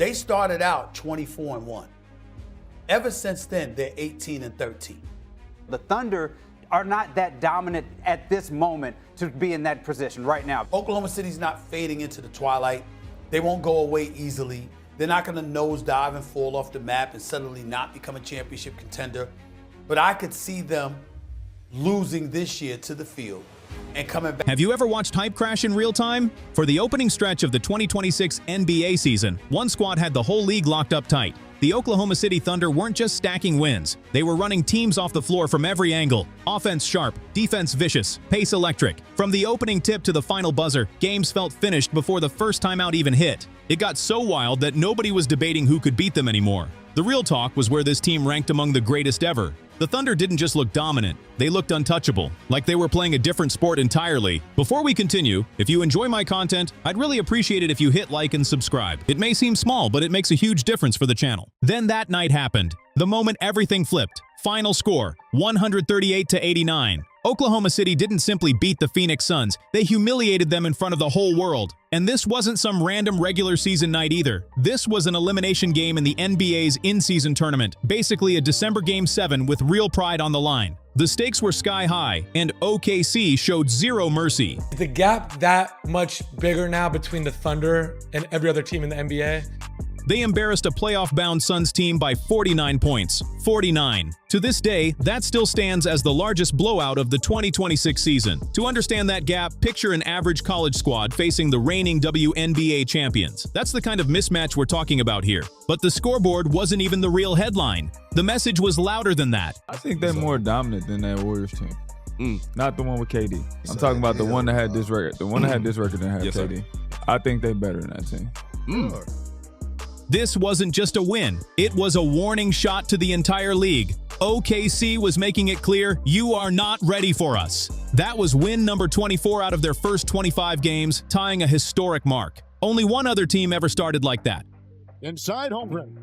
They started out 24-1. Ever since then, they're 18-13. The Thunder are not that dominant at this moment to be in that position right now. Oklahoma City's not fading into the twilight. They won't go away easily. They're not going to nosedive and fall off the map and suddenly not become a championship contender. But I could see them losing this year to the field and coming back. Have you ever watched hype crash in real time? For the opening stretch of the 2026 NBA season, one squad had the whole league locked up tight. The Oklahoma City Thunder weren't just stacking wins. They were running teams off the floor from every angle. Offense sharp, defense vicious, pace electric. From the opening tip to the final buzzer, games felt finished before the first timeout even hit. It got so wild that nobody was debating who could beat them anymore. The real talk was where this team ranked among the greatest ever. The Thunder didn't just look dominant, they looked untouchable, like they were playing a different sport entirely. Before we continue, if you enjoy my content, I'd really appreciate it if you hit like and subscribe. It may seem small, but it makes a huge difference for the channel. Then that night happened. The moment everything flipped. Final score, 138-89. Oklahoma City didn't simply beat the Phoenix Suns, they humiliated them in front of the whole world. And this wasn't some random regular season night either. This was an elimination game in the NBA's in-season tournament, basically a December Game 7 with real pride on the line. The stakes were sky high, and OKC showed zero mercy. Is the gap that much bigger now between the Thunder and every other team in the NBA? They embarrassed a playoff-bound Suns team by 49 points. 49. To this day, that still stands as the largest blowout of the 2026 season. To understand that gap, picture an average college squad facing the reigning WNBA champions. That's the kind of mismatch we're talking about here. But the scoreboard wasn't even the real headline. The message was louder than that. I think they're more dominant than that Warriors team. Not the one with KD. I'm talking about the one that had this record. The one that had this record and had KD. I think they're better than that team. This wasn't just a win, it was a warning shot to the entire league. OKC was making it clear, you are not ready for us. That was win number 24 out of their first 25 games, tying a historic mark. Only one other team ever started like that. Inside home.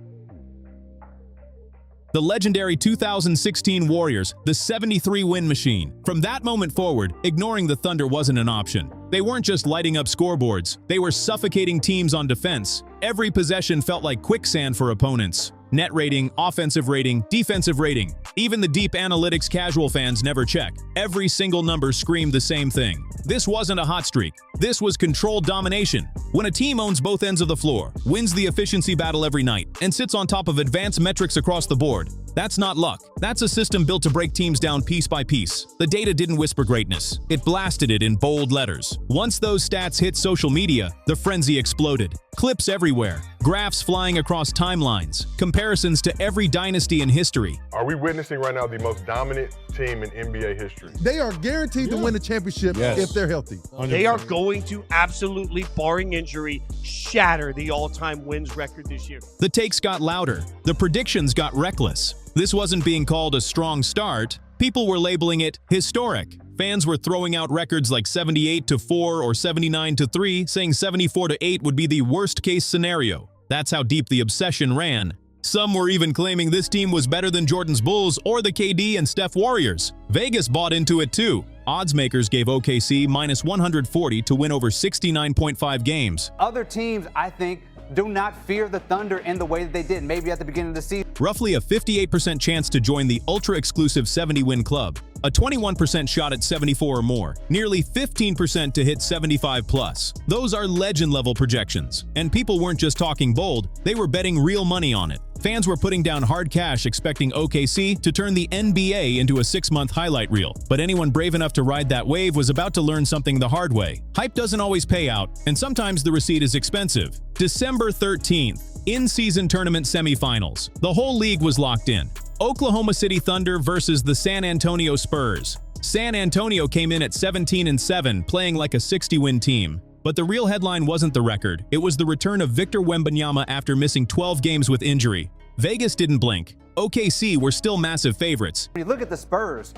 The legendary 2016 Warriors, the 73-win machine. From that moment forward, ignoring the Thunder wasn't an option. They weren't just lighting up scoreboards, they were suffocating teams on defense. Every possession felt like quicksand for opponents. Net rating, offensive rating, defensive rating. Even the deep analytics casual fans never check. Every single number screamed the same thing. This wasn't a hot streak. This was controlled domination. When a team owns both ends of the floor, wins the efficiency battle every night, and sits on top of advanced metrics across the board, that's not luck. That's a system built to break teams down piece by piece. The data didn't whisper greatness. It blasted it in bold letters. Once those stats hit social media, the frenzy exploded. Clips everywhere, graphs flying across timelines, comparisons to every dynasty in history. Are we witnessing right now the most dominant team in NBA history? They are guaranteed to win the championship if they're healthy. 100%. They are going to absolutely, barring injury, shatter the all-time wins record this year. The takes got louder. The predictions got reckless. This wasn't being called a strong start. People were labeling it historic. Fans were throwing out records like 78-4 or 79-3, saying 74-8 would be the worst-case scenario. That's how deep the obsession ran. Some were even claiming this team was better than Jordan's Bulls or the KD and Steph Warriors. Vegas bought into it too. Odds makers gave OKC minus 140 to win over 69.5 games. Other teams, I think, do not fear the Thunder in the way that they did, maybe at the beginning of the season. Roughly a 58% chance to join the ultra-exclusive 70-win club, a 21% shot at 74 or more, nearly 15% to hit 75 plus. Those are legend-level projections, and people weren't just talking bold, they were betting real money on it. Fans were putting down hard cash expecting OKC to turn the NBA into a 6-month highlight reel, but anyone brave enough to ride that wave was about to learn something the hard way. Hype doesn't always pay out, and sometimes the receipt is expensive. December 13th, in-season tournament semifinals. The whole league was locked in. Oklahoma City Thunder versus the San Antonio Spurs. San Antonio came in at 17-7, playing like a 60-win team. But the real headline wasn't the record, it was the return of Victor Wembanyama after missing 12 games with injury. Vegas didn't blink. OKC were still massive favorites. When you look at the Spurs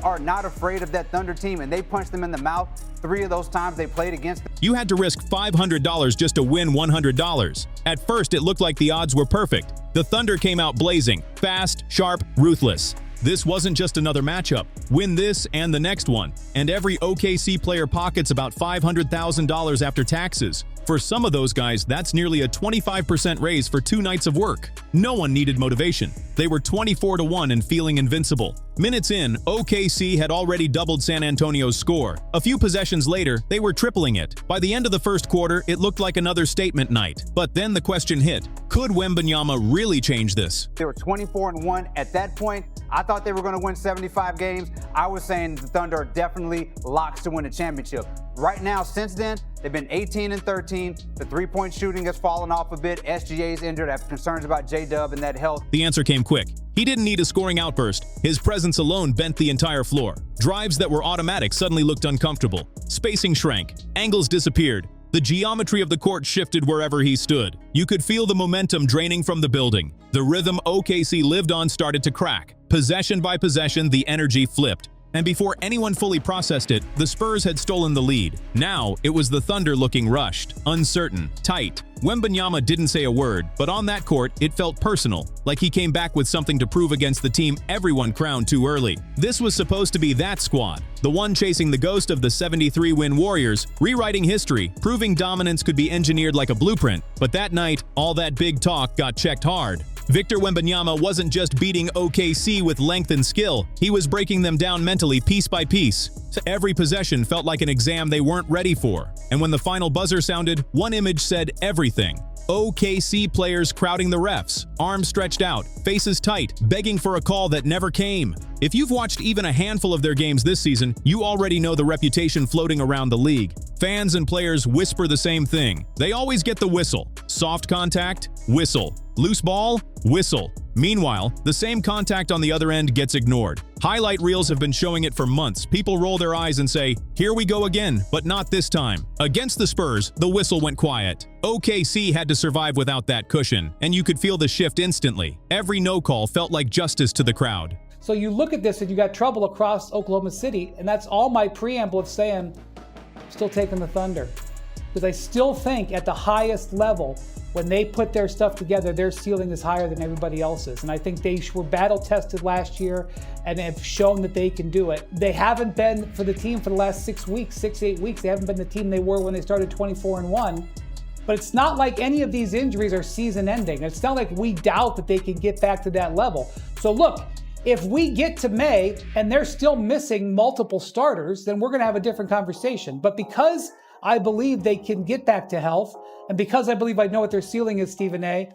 are not afraid of that Thunder team, and they punched them in the mouth 3 of those times they played against them. You had to risk $500 just to win $100. At first, it looked like the odds were perfect. The Thunder came out blazing, fast, sharp, ruthless. This wasn't just another matchup. Win this and the next one, and every OKC player pockets about $500,000 after taxes. For some of those guys, that's nearly a 25% raise for 2 nights of work. No one needed motivation. They were 24-1 and feeling invincible. Minutes in, OKC had already doubled San Antonio's score. A few possessions later, they were tripling it. By the end of the first quarter, it looked like another statement night. But then the question hit, could Wembanyama really change this? They were 24-1 at that point. I thought they were going to win 75 games. I was saying the Thunder are definitely locks to win a championship. Right now, since then, they've been 18-13. The three-point shooting has fallen off a bit. SGA's injured. I have concerns about J-Dub and that health. The answer came quick. He didn't need a scoring outburst. His presence alone bent the entire floor. Drives that were automatic suddenly looked uncomfortable. Spacing shrank. Angles disappeared. The geometry of the court shifted wherever he stood. You could feel the momentum draining from the building. The rhythm OKC lived on started to crack. Possession by possession, the energy flipped. And before anyone fully processed it, the Spurs had stolen the lead. Now, it was the Thunder looking rushed, uncertain, tight. Wembanyama didn't say a word, but on that court, it felt personal, like he came back with something to prove against the team everyone crowned too early. This was supposed to be that squad, the one chasing the ghost of the 73-win Warriors, rewriting history, proving dominance could be engineered like a blueprint. But that night, all that big talk got checked hard. Victor Wembanyama wasn't just beating OKC with length and skill, he was breaking them down mentally piece by piece. Every possession felt like an exam they weren't ready for. And when the final buzzer sounded, one image said everything. OKC players crowding the refs, arms stretched out, faces tight, begging for a call that never came. If you've watched even a handful of their games this season, you already know the reputation floating around the league. Fans and players whisper the same thing. They always get the whistle. Soft contact, whistle. Loose ball, whistle. Meanwhile, the same contact on the other end gets ignored. Highlight reels have been showing it for months. People roll their eyes and say, "Here we go again," but not this time. Against the Spurs, the whistle went quiet. OKC had to survive without that cushion, and you could feel the shift instantly. Every no call felt like justice to the crowd. So you look at this and you got trouble across Oklahoma City, and that's all my preamble of saying, still taking the Thunder. Because I still think at the highest level, when they put their stuff together, their ceiling is higher than everybody else's. And I think they were battle-tested last year and have shown that they can do it. They haven't been, for the team for the last 6 weeks, 8 weeks, they haven't been the team they were when they started 24-1. But it's not like any of these injuries are season-ending. It's not like we doubt that they can get back to that level. So look, if we get to May and they're still missing multiple starters, then we're going to have a different conversation. But because I believe they can get back to health, and because I believe I know what their ceiling is, Stephen A.,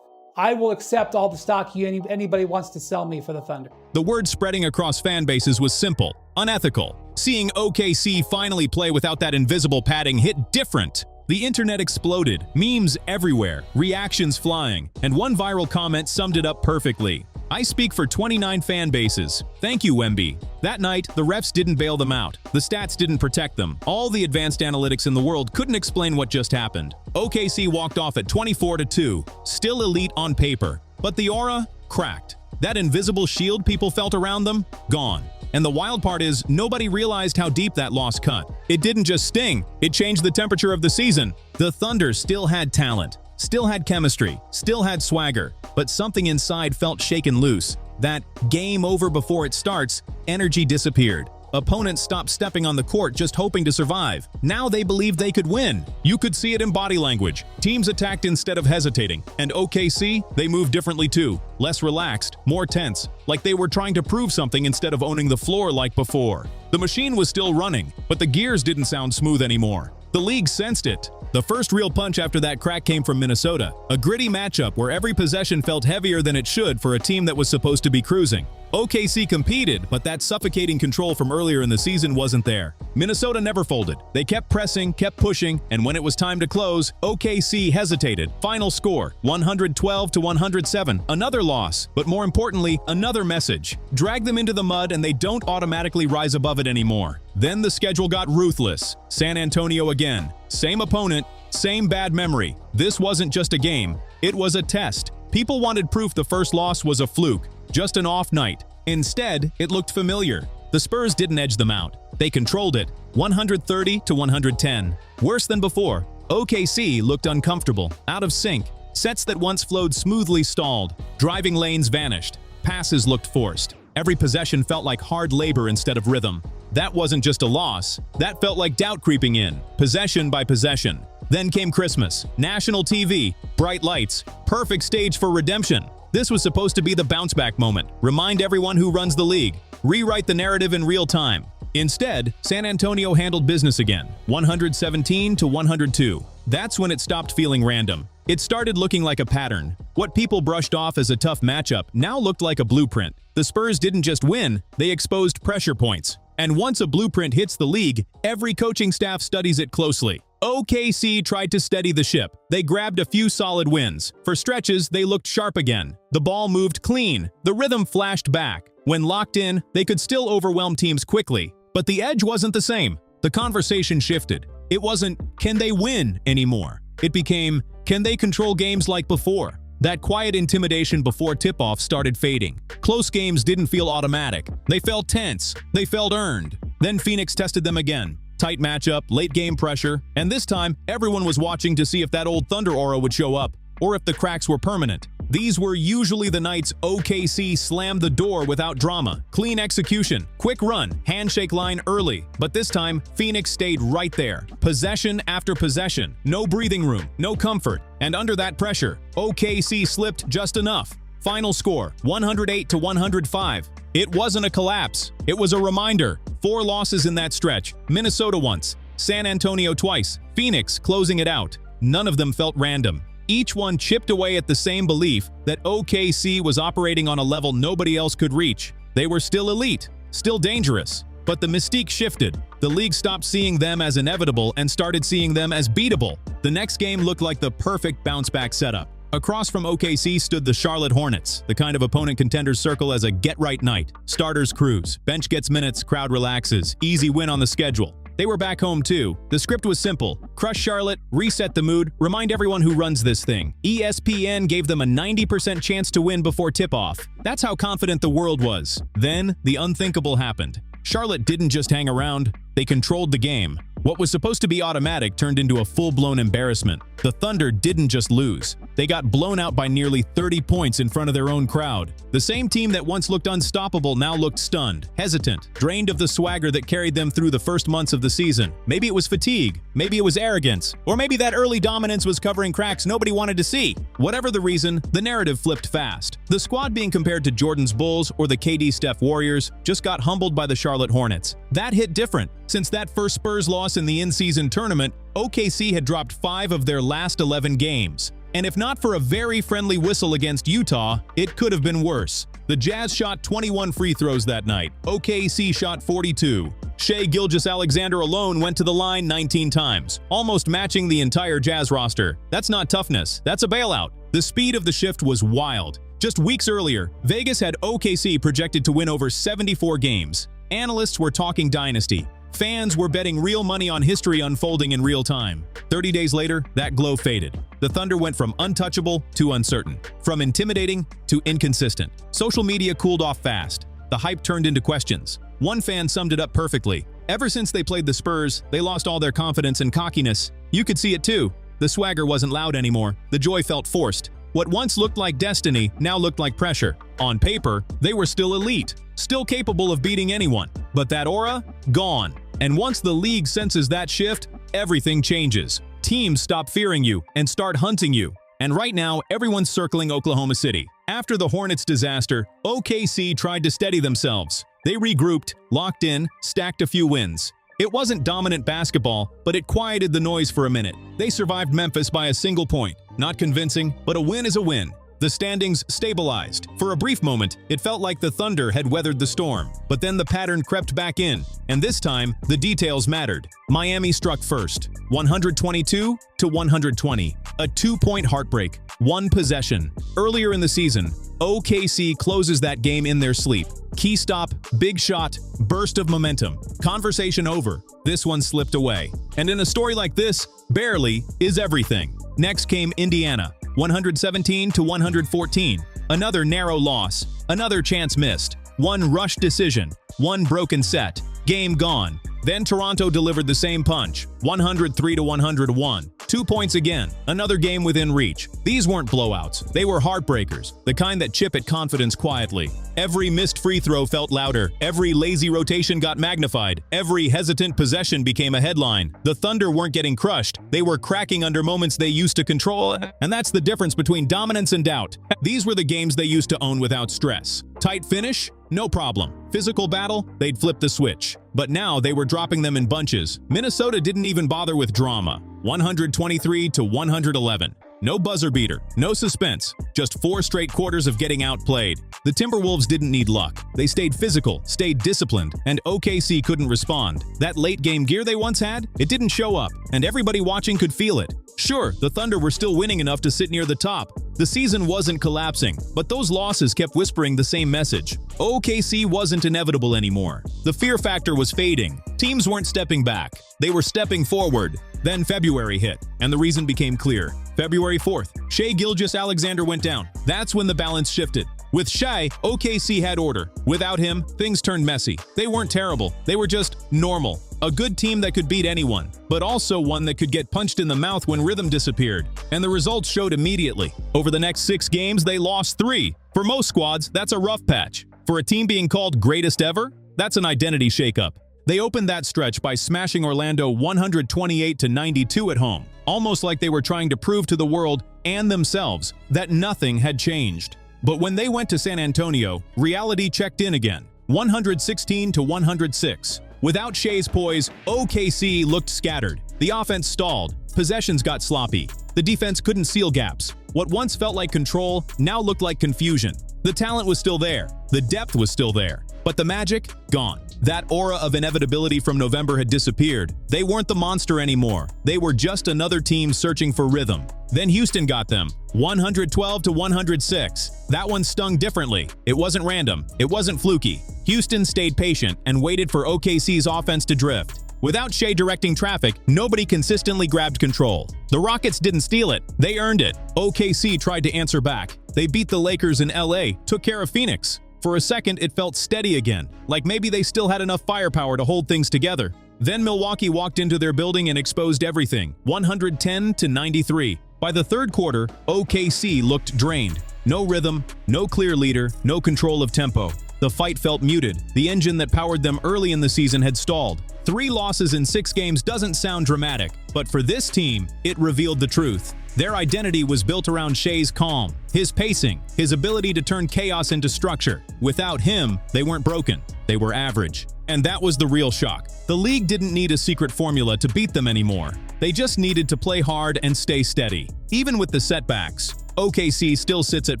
I will accept all the stock anybody wants to sell me for the Thunder. The word spreading across fan bases was simple, unethical. Seeing OKC finally play without that invisible padding hit different. The internet exploded, memes everywhere, reactions flying, and one viral comment summed it up perfectly. I speak for 29 fan bases. Thank you, Wemby. That night, the refs didn't bail them out. The stats didn't protect them. All the advanced analytics in the world couldn't explain what just happened. OKC walked off at 24-2, still elite on paper. But the aura cracked. That invisible shield people felt around them, gone. And the wild part is, nobody realized how deep that loss cut. It didn't just sting, it changed the temperature of the season. The Thunder still had talent, still had chemistry, still had swagger, but something inside felt shaken loose. That game over before it starts, energy disappeared. Opponents stopped stepping on the court just hoping to survive. Now they believed they could win. You could see it in body language. Teams attacked instead of hesitating. And OKC, they moved differently too. Less relaxed, more tense, like they were trying to prove something instead of owning the floor like before. The machine was still running, but the gears didn't sound smooth anymore. The league sensed it. The first real punch after that crack came from Minnesota, a gritty matchup where every possession felt heavier than it should for a team that was supposed to be cruising. OKC competed, but that suffocating control from earlier in the season wasn't there. Minnesota never folded. They kept pressing, kept pushing, and when it was time to close, OKC hesitated. Final score, 112-107. Another loss, but more importantly, another message. Drag them into the mud and they don't automatically rise above it anymore. Then the schedule got ruthless. San Antonio again. Same opponent, same bad memory. This wasn't just a game, it was a test. People wanted proof the first loss was a fluke, just an off night. Instead, it looked familiar. The Spurs didn't edge them out. They controlled it, 130-110. Worse than before, OKC looked uncomfortable, out of sync. Sets that once flowed smoothly stalled. Driving lanes vanished. Passes looked forced. Every possession felt like hard labor instead of rhythm. That wasn't just a loss. That felt like doubt creeping in, possession by possession. Then came Christmas, national TV, bright lights, perfect stage for redemption. This was supposed to be the bounce-back moment. Remind everyone who runs the league. Rewrite the narrative in real time. Instead, San Antonio handled business again, 117-102. That's when it stopped feeling random. It started looking like a pattern. What people brushed off as a tough matchup now looked like a blueprint. The Spurs didn't just win, they exposed pressure points. And once a blueprint hits the league, every coaching staff studies it closely. OKC tried to steady the ship. They grabbed a few solid wins. For stretches, they looked sharp again. The ball moved clean. The rhythm flashed back. When locked in, they could still overwhelm teams quickly. But the edge wasn't the same. The conversation shifted. It wasn't, can they win anymore? It became, can they control games like before? That quiet intimidation before tip-off started fading. Close games didn't feel automatic. They felt tense. They felt earned. Then Phoenix tested them again. Tight matchup, late-game pressure, and this time, everyone was watching to see if that old Thunder aura would show up, or if the cracks were permanent. These were usually the nights OKC slammed the door without drama. Clean execution, quick run, handshake line early. But this time, Phoenix stayed right there. Possession after possession. No breathing room, no comfort. And under that pressure, OKC slipped just enough. Final score, 108-105. It wasn't a collapse. It was a reminder. 4 losses in that stretch. Minnesota once, San Antonio twice, Phoenix closing it out. None of them felt random. Each one chipped away at the same belief that OKC was operating on a level nobody else could reach. They were still elite, still dangerous. But the mystique shifted. The league stopped seeing them as inevitable and started seeing them as beatable. The next game looked like the perfect bounce-back setup. Across from OKC stood the Charlotte Hornets, the kind of opponent contenders circle as a get-right night. Starters cruise, bench gets minutes, crowd relaxes, easy win on the schedule. They were back home too. The script was simple. Crush Charlotte, reset the mood, remind everyone who runs this thing. ESPN gave them a 90% chance to win before tip-off. That's how confident the world was. Then, the unthinkable happened. Charlotte didn't just hang around, they controlled the game. What was supposed to be automatic turned into a full-blown embarrassment. The Thunder didn't just lose. They got blown out by nearly 30 points in front of their own crowd. The same team that once looked unstoppable now looked stunned, hesitant, drained of the swagger that carried them through the first months of the season. Maybe it was fatigue, maybe it was arrogance, or maybe that early dominance was covering cracks nobody wanted to see. Whatever the reason, the narrative flipped fast. The squad being compared to Jordan's Bulls or the KD Steph Warriors just got humbled by the Charlotte Hornets. That hit different. Since that first Spurs loss in the in-season tournament, OKC had dropped 5 of their last 11 games. And if not for a very friendly whistle against Utah, it could have been worse. The Jazz shot 21 free throws that night. OKC shot 42. Shai Gilgeous-Alexander alone went to the line 19 times, almost matching the entire Jazz roster. That's not toughness, that's a bailout. The speed of the shift was wild. Just weeks earlier, Vegas had OKC projected to win over 74 games. Analysts were talking Dynasty. Fans were betting real money on history unfolding in real time. 30 days later, that glow faded. The Thunder went from untouchable to uncertain, from intimidating to inconsistent. Social media cooled off fast. The hype turned into questions. One fan summed it up perfectly. Ever since they played the Spurs, they lost all their confidence and cockiness. You could see it too. The swagger wasn't loud anymore. The joy felt forced. What once looked like destiny now looked like pressure. On paper, they were still elite, still capable of beating anyone. But that aura? Gone. And once the league senses that shift, everything changes. Teams stop fearing you and start hunting you. And right now, everyone's circling Oklahoma City. After the Hornets' disaster, OKC tried to steady themselves. They regrouped, locked in, stacked a few wins. It wasn't dominant basketball, but it quieted the noise for a minute. They survived Memphis by a single point. Not convincing, but a win is a win. The standings stabilized. For a brief moment, it felt like the Thunder had weathered the storm. But then the pattern crept back in, and this time, the details mattered. Miami struck first, 122-120. A 2-point heartbreak, 1 possession. Earlier in the season, OKC closes that game in their sleep. Key stop, big shot, burst of momentum. Conversation over. This one slipped away. And in a story like this, barely is everything. Next came Indiana, 117-114. Another narrow loss, another chance missed. 1 rush decision, 1 broken set. Game gone. Then Toronto delivered the same punch, 103-101. 2 points again, another game within reach. These weren't blowouts, they were heartbreakers, the kind that chip at confidence quietly. Every missed free throw felt louder, every lazy rotation got magnified, every hesitant possession became a headline. The Thunder weren't getting crushed, they were cracking under moments they used to control, and that's the difference between dominance and doubt. These were the games they used to own without stress. Tight finish? No problem. Physical battle? They'd flip the switch. But now they were dropping them in bunches. Minnesota didn't even bother with drama. 123-111. No buzzer beater, no suspense, just 4 straight quarters of getting outplayed. The Timberwolves didn't need luck. They stayed physical, stayed disciplined, and OKC couldn't respond. That late-game gear they once had, it didn't show up, and everybody watching could feel it. Sure, the Thunder were still winning enough to sit near the top. The season wasn't collapsing, but those losses kept whispering the same message. OKC wasn't inevitable anymore. The fear factor was fading. Teams weren't stepping back. They were stepping forward. Then February hit, and the reason became clear. February 4th, Gilgeous-Alexander went down. That's when the balance shifted. With Shai, OKC had order. Without him, things turned messy. They weren't terrible. They were just normal. A good team that could beat anyone, but also one that could get punched in the mouth when rhythm disappeared. And the results showed immediately. Over the next 6 games, they lost 3. For most squads, that's a rough patch. For a team being called greatest ever, that's an identity shakeup. They opened that stretch by smashing Orlando 128-92 at home, almost like they were trying to prove to the world and themselves that nothing had changed. But when they went to San Antonio, reality checked in again, 116-106. Without Shai's poise, OKC looked scattered. The offense stalled, possessions got sloppy, the defense couldn't seal gaps. What once felt like control now looked like confusion. The talent was still there, the depth was still there, but the magic, gone. That aura of inevitability from November had disappeared. They weren't the monster anymore. They were just another team searching for rhythm. Then Houston got them, 112-106. That one stung differently. It wasn't random. It wasn't fluky. Houston stayed patient and waited for OKC's offense to drift. Without Shai directing traffic, nobody consistently grabbed control. The Rockets didn't steal it. They earned it. OKC tried to answer back. They beat the Lakers in LA, took care of Phoenix. For a second, it felt steady again, like maybe they still had enough firepower to hold things together. Then Milwaukee walked into their building and exposed everything, 110-93. By the third quarter, OKC looked drained. No rhythm, no clear leader, no control of tempo. The fight felt muted. The engine that powered them early in the season had stalled. 3 losses in 6 games doesn't sound dramatic, but for this team, it revealed the truth. Their identity was built around Shai's calm, his pacing, his ability to turn chaos into structure. Without him, they weren't broken. They were average. And that was the real shock. The league didn't need a secret formula to beat them anymore. They just needed to play hard and stay steady. Even with the setbacks, OKC still sits at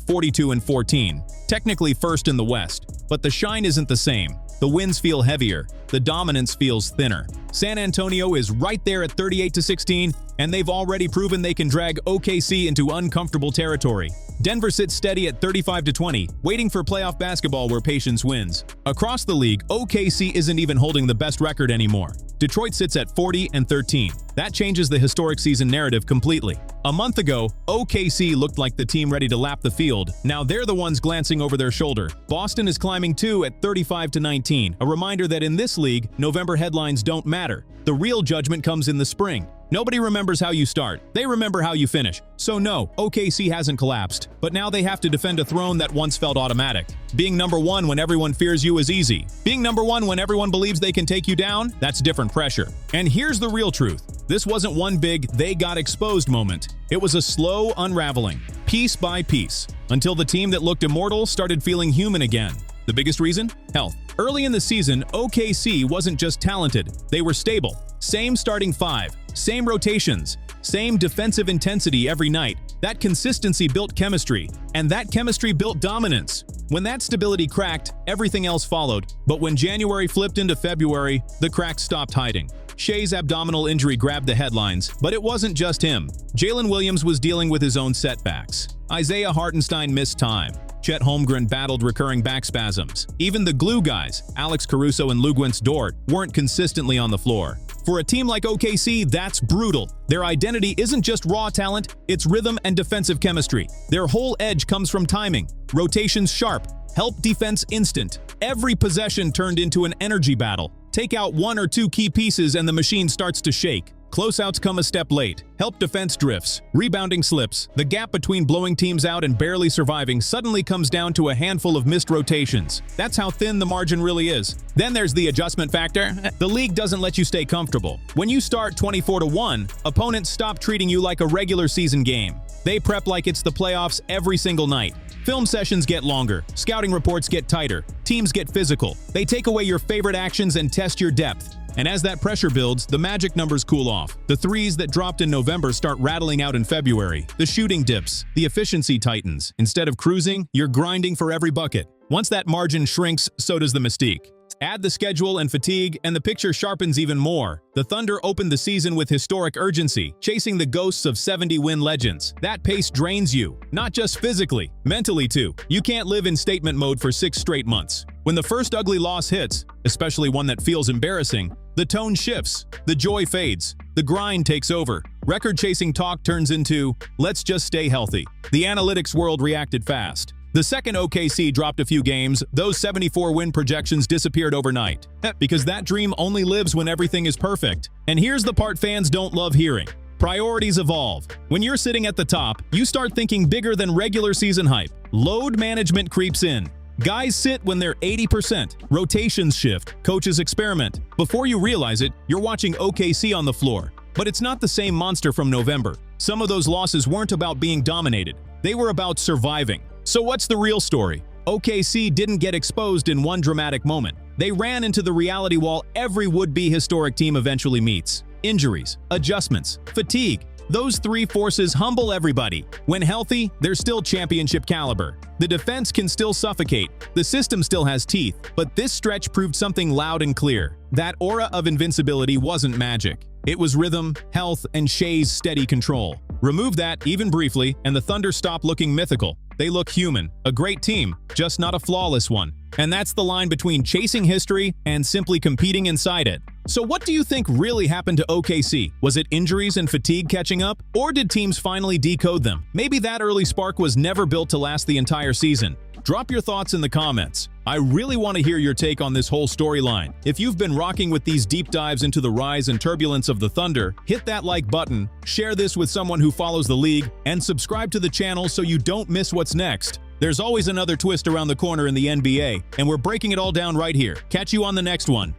42-14, technically first in the West, but the shine isn't the same. The wins feel heavier, the dominance feels thinner. San Antonio is right there at 38-16, and they've already proven they can drag OKC into uncomfortable territory. Denver sits steady at 35-20, waiting for playoff basketball where patience wins. Across the league, OKC isn't even holding the best record anymore. Detroit sits at 40-13. That changes the historic season narrative completely. A month ago, OKC looked like the team ready to lap the field. Now they're the ones glancing over their shoulder. Boston is climbing too at 35-19, a reminder that in this league, November headlines don't matter. The real judgment comes in the spring. Nobody remembers how you start. They remember how you finish. So no, OKC hasn't collapsed. But now they have to defend a throne that once felt automatic. Being number 1 when everyone fears you is easy. Being number 1 when everyone believes they can take you down, that's different pressure. And here's the real truth. This wasn't one big "they got exposed" moment. It was a slow unraveling, piece by piece, until the team that looked immortal started feeling human again. The biggest reason? Health. Early in the season, OKC wasn't just talented, they were stable. Same starting 5, same rotations, same defensive intensity every night. That consistency built chemistry, and that chemistry built dominance. When that stability cracked, everything else followed. But when January flipped into February, the cracks stopped hiding. Shai's abdominal injury grabbed the headlines, but it wasn't just him. Jalen Williams was dealing with his own setbacks. Isaiah Hartenstein missed time. Chet Holmgren battled recurring back spasms. Even the glue guys, Alex Caruso and Luguentz Dort, weren't consistently on the floor. For a team like OKC, that's brutal. Their identity isn't just raw talent, it's rhythm and defensive chemistry. Their whole edge comes from timing, rotations sharp, help defense instant. Every possession turned into an energy battle. Take out 1 or 2 key pieces and the machine starts to shake. Closeouts come a step late. Help defense drifts. Rebounding slips. The gap between blowing teams out and barely surviving suddenly comes down to a handful of missed rotations. That's how thin the margin really is. Then there's the adjustment factor. The league doesn't let you stay comfortable. When you start 24-1, opponents stop treating you like a regular season game. They prep like it's the playoffs every single night. Film sessions get longer, scouting reports get tighter, teams get physical. They take away your favorite actions and test your depth. And as that pressure builds, the magic numbers cool off. The threes that dropped in November start rattling out in February. The shooting dips. The efficiency tightens. Instead of cruising, you're grinding for every bucket. Once that margin shrinks, so does the mystique. Add the schedule and fatigue, and the picture sharpens even more. The Thunder opened the season with historic urgency, chasing the ghosts of 70-win legends. That pace drains you, not just physically, mentally too. You can't live in statement mode for 6 straight months. When the first ugly loss hits, especially one that feels embarrassing, the tone shifts, the joy fades, the grind takes over. Record-chasing talk turns into, let's just stay healthy. The analytics world reacted fast. The second OKC dropped a few games, those 74-win projections disappeared overnight. Because that dream only lives when everything is perfect. And here's the part fans don't love hearing. Priorities evolve. When you're sitting at the top, you start thinking bigger than regular season hype. Load management creeps in. Guys sit when they're 80%. Rotations shift. Coaches experiment. Before you realize it, you're watching OKC on the floor. But it's not the same monster from November. Some of those losses weren't about being dominated. They were about surviving. So what's the real story? OKC didn't get exposed in one dramatic moment. They ran into the reality wall every would-be historic team eventually meets. Injuries, adjustments, fatigue. Those 3 forces humble everybody. When healthy, they're still championship caliber. The defense can still suffocate. The system still has teeth. But this stretch proved something loud and clear. That aura of invincibility wasn't magic. It was rhythm, health, and Shea's steady control. Remove that, even briefly, and the Thunder stop looking mythical. They look human, a great team, just not a flawless one. And that's the line between chasing history and simply competing inside it. So what do you think really happened to OKC? Was it injuries and fatigue catching up? Or did teams finally decode them? Maybe that early spark was never built to last the entire season. Drop your thoughts in the comments. I really want to hear your take on this whole storyline. If you've been rocking with these deep dives into the rise and turbulence of the Thunder, hit that like button, share this with someone who follows the league, and subscribe to the channel so you don't miss what's next. There's always another twist around the corner in the NBA, and we're breaking it all down right here. Catch you on the next one.